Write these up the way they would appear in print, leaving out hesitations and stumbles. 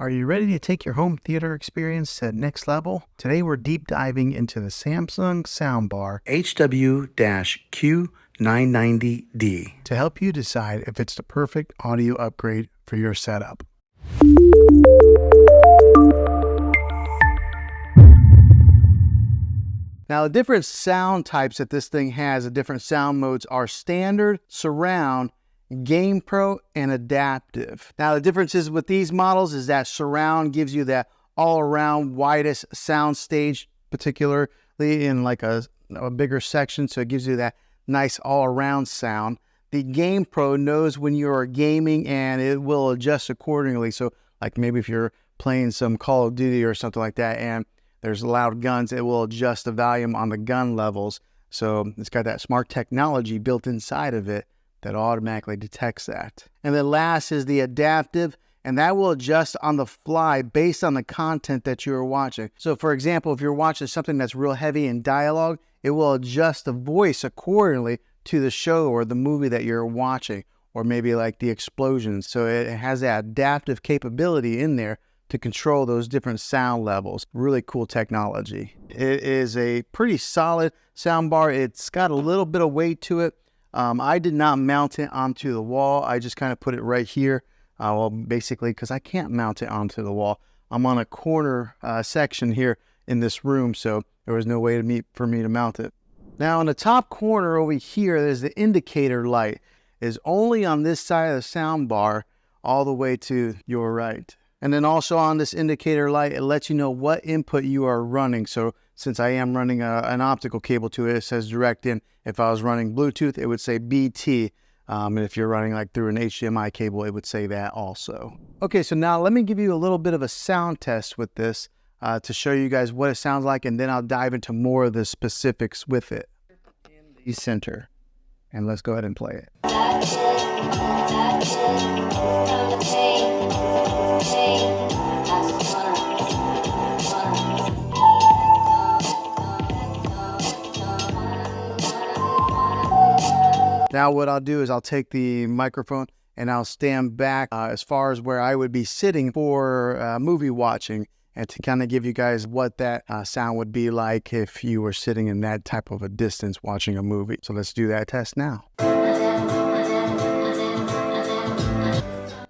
Are you ready to take your home theater experience to the next level? Today we're deep diving into the Samsung Soundbar HW Q990D to help you decide if it's the perfect audio upgrade for your setup. Now, the different sound types that this thing has, the different sound modes are standard, surround, Game Pro, and adaptive. Now, the differences with these models is that surround gives you that all-around widest sound stage, particularly in like a bigger section, so it gives you that nice all-around sound. The Game Pro knows when you're gaming and it will adjust accordingly. So like maybe if you're playing some Call of Duty or something like that and there's loud guns, it will adjust the volume on the gun levels. So it's got that smart technology built inside of it that automatically detects that. And then last is the adaptive, and that will adjust on the fly based on the content that you're watching. So for example, if you're watching something that's real heavy in dialogue, it will adjust the voice accordingly to the show or the movie that you're watching, or maybe like the explosions. So it has that adaptive capability in there to control those different sound levels. Really cool technology. It is a pretty solid soundbar. It's got a little bit of weight to it. I did not mount it onto the wall. I just kind of put it right here. Well, basically, because I can't mount it onto the wall. I'm on a corner section here in this room, so there was no way for me to mount it. Now, in the top corner over here, there's the indicator light. It's only on this side of the soundbar, all the way to your right. And then also on this indicator light, it lets you know what input you are running. So since I am running an optical cable to it, it says direct in. If I was running Bluetooth, it would say BT. And if you're running like through an HDMI cable, it would say that also. Okay, so now let me give you a little bit of a sound test with this to show you guys what it sounds like, and then I'll dive into more of the specifics with it. In the center, and let's go ahead and play it. Now what I'll do is I'll take the microphone and I'll stand back as far as where I would be sitting for movie watching, and to kind of give you guys what that sound would be like if you were sitting in that type of a distance watching a movie. So let's do that test now.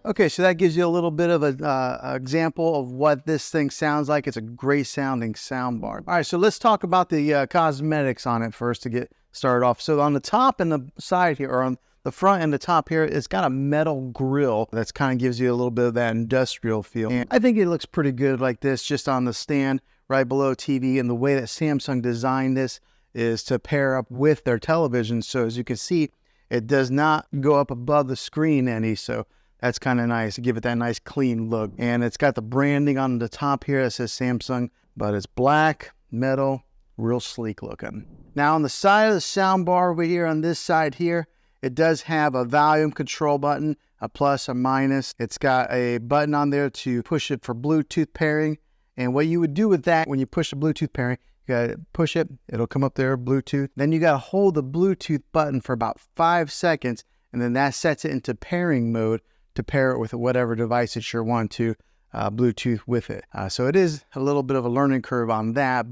Okay, so that gives you a little bit of an example of what this thing sounds like. It's a great sounding soundbar. All right, so let's talk about the cosmetics on it first to get started off. So on the top and the side here, or on the front and the top here, it's got a metal grill that's kind of gives you a little bit of that industrial feel. And I think it looks pretty good like this, just on the stand right below TV. And the way that Samsung designed this is to pair up with their television. So as you can see, it does not go up above the screen any. So that's kind of nice to give it that nice clean look. And it's got the branding on the top here that says Samsung, but it's black, metal, real sleek looking. Now on the side of the soundbar over here, on this side here, it does have a volume control button, a plus, a minus. It's got a button on there to push it for Bluetooth pairing. And what you would do with that, when you push the Bluetooth pairing, you gotta push it, it'll come up there, Bluetooth. Then you gotta hold the Bluetooth button for about 5 seconds, and then that sets it into pairing mode to pair it with whatever device that you want to Bluetooth with it. So it is a little bit of a learning curve on that,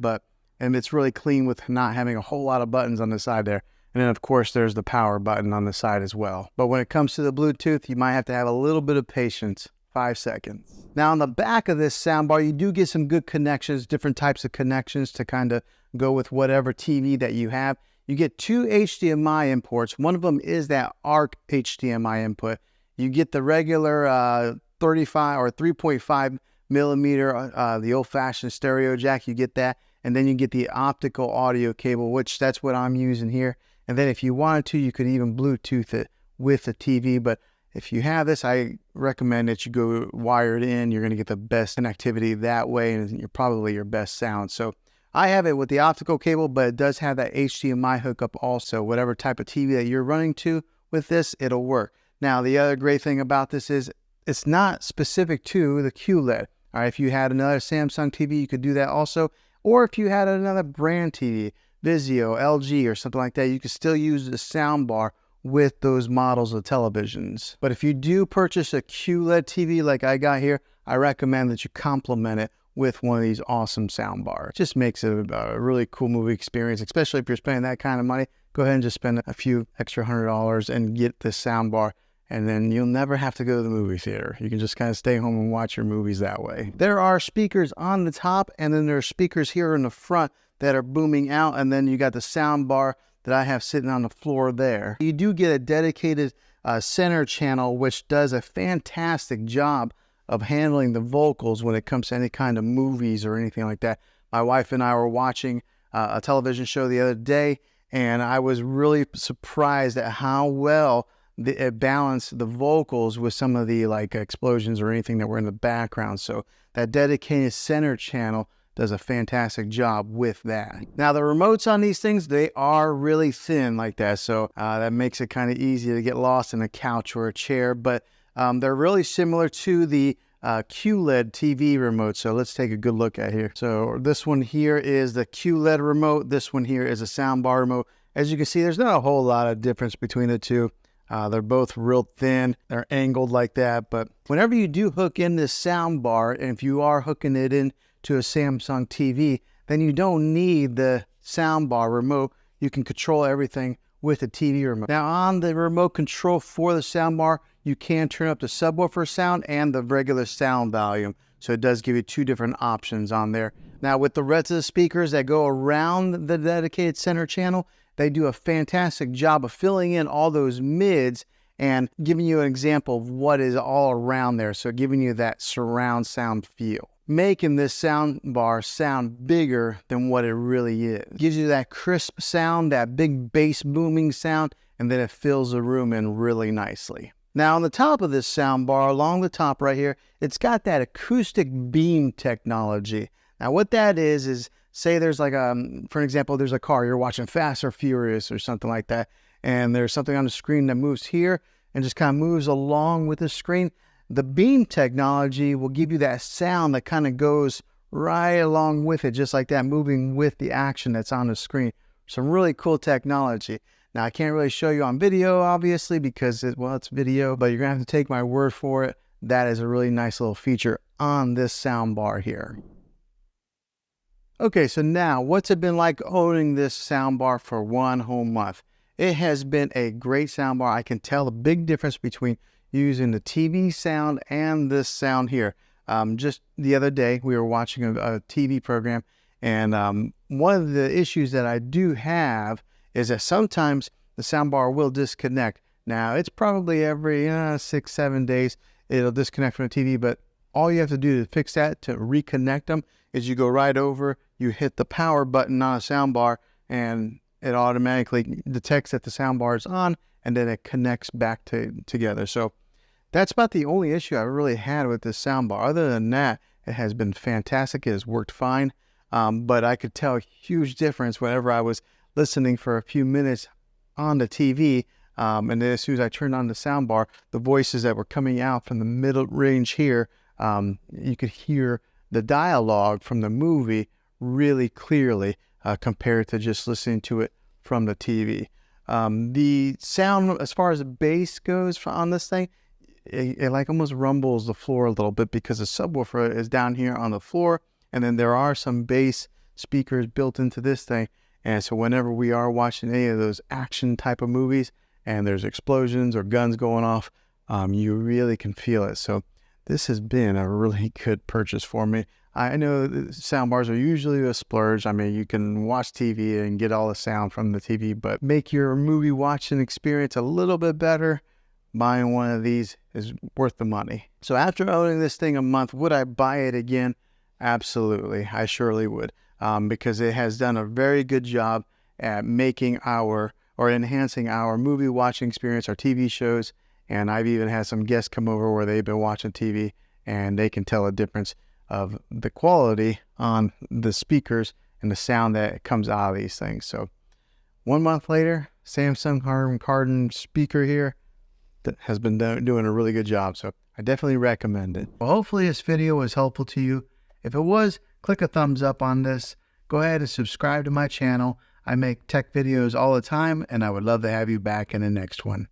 and it's really clean with not having a whole lot of buttons on the side there. And then of course there's the power button on the side as well. But when it comes to the Bluetooth, you might have to have a little bit of patience. 5 seconds. Now on the back of this soundbar, you do get some good connections, different types of connections to kind of go with whatever TV that you have. You get 2 HDMI imports. One of them is that ARC HDMI input. You get the regular 35 or 3.5 millimeter, the old-fashioned stereo jack. You get that, and then you get the optical audio cable, which that's what I'm using here. And then if you wanted to, you could even Bluetooth it with the TV. But if you have this, I recommend that you go wired in. You're going to get the best connectivity that way, and you're probably your best sound. So I have it with the optical cable, but it does have that HDMI hookup also. Whatever type of TV that you're running to with this, it'll work. Now, the other great thing about this is it's not specific to the QLED. All right, if you had another Samsung TV, you could do that also. Or if you had another brand TV, Vizio, LG, or something like that, you could still use the soundbar with those models of televisions. But if you do purchase a QLED TV like I got here, I recommend that you complement it with one of these awesome sound bars. It just makes it a really cool movie experience, especially if you're spending that kind of money. Go ahead and just spend a few extra $100 and get this sound bar, and then you'll never have to go to the movie theater. You can just kind of stay home and watch your movies that way. There are speakers on the top, and then there are speakers here in the front that are booming out, and then you got the sound bar that I have sitting on the floor there. You do get a dedicated center channel, which does a fantastic job of handling the vocals when it comes to any kind of movies or anything like that. My wife and I were watching a television show the other day, and I was really surprised at how well it balanced the vocals with some of the like explosions or anything that were in the background. So that dedicated center channel does a fantastic job with that. Now the remotes on these things, they are really thin like that, so that makes it kind of easy to get lost in a couch or a chair, but they're really similar to the QLED TV remote. So let's take a good look at here. So this one here is the QLED remote. This one here is a soundbar remote. As you can see, there's not a whole lot of difference between the two. They're both real thin. They're angled like that. But whenever you do hook in this soundbar, and if you are hooking it in to a Samsung TV, then you don't need the soundbar remote. You can control everything with the TV remote. Now on the remote control for the soundbar, you can turn up the subwoofer sound and the regular sound volume. So it does give you two different options on there. Now with the rest of the speakers that go around the dedicated center channel, they do a fantastic job of filling in all those mids and giving you an example of what is all around there. So giving you that surround sound feel, making this sound bar sound bigger than what it really is. Gives you that crisp sound, that big bass booming sound, and then it fills the room in really nicely. Now on the top of this sound bar, along the top right here, it's got that acoustic beam technology. Now what that is say there's like for example, there's a car, you're watching Fast or Furious or something like that, and there's something on the screen that moves here and just kind of moves along with the screen. The beam technology will give you that sound that kind of goes right along with it, just like that, moving with the action that's on the screen. Some really cool technology. Now, I can't really show you on video, obviously, because it's video, but you're going to have to take my word for it. That is a really nice little feature on this sound bar here. Okay, so now, what's it been like owning this sound bar for one whole month? It has been a great sound bar. I can tell the big difference between using the TV sound and this sound here. Just the other day, we were watching a TV program, and one of the issues that I do have is that sometimes the soundbar will disconnect. Now, it's probably every 6-7 days it'll disconnect from the TV, but all you have to do to fix that, to reconnect them, is you go right over, you hit the power button on a soundbar, and it automatically detects that the soundbar is on, and then it connects back together. So that's about the only issue I really had with this soundbar. Other than that, it has been fantastic. It has worked fine, but I could tell a huge difference whenever I was listening for a few minutes on the TV, and then as soon as I turned on the soundbar, the voices that were coming out from the middle range here, you could hear the dialogue from the movie really clearly compared to just listening to it from the TV. The sound, as far as the bass goes on this thing, it like almost rumbles the floor a little bit because the subwoofer is down here on the floor, and then there are some bass speakers built into this thing. And so whenever we are watching any of those action type of movies and there's explosions or guns going off, you really can feel it. So this has been a really good purchase for me. I know sound bars are usually a splurge. I mean, you can watch TV and get all the sound from the TV, but make your movie watching experience a little bit better. Buying one of these is worth the money. So after owning this thing a month, would I buy it again? Absolutely, I surely would. Because it has done a very good job at making enhancing our movie watching experience, our TV shows. And I've even had some guests come over where they've been watching TV and they can tell a difference of the quality on the speakers and the sound that comes out of these things. So 1 month later, Samsung Cardin speaker here that has been doing a really good job. So I definitely recommend it. Well, hopefully this video was helpful to you. If it was, click a thumbs up on this. Go ahead and subscribe to my channel. I make tech videos all the time, and I would love to have you back in the next one.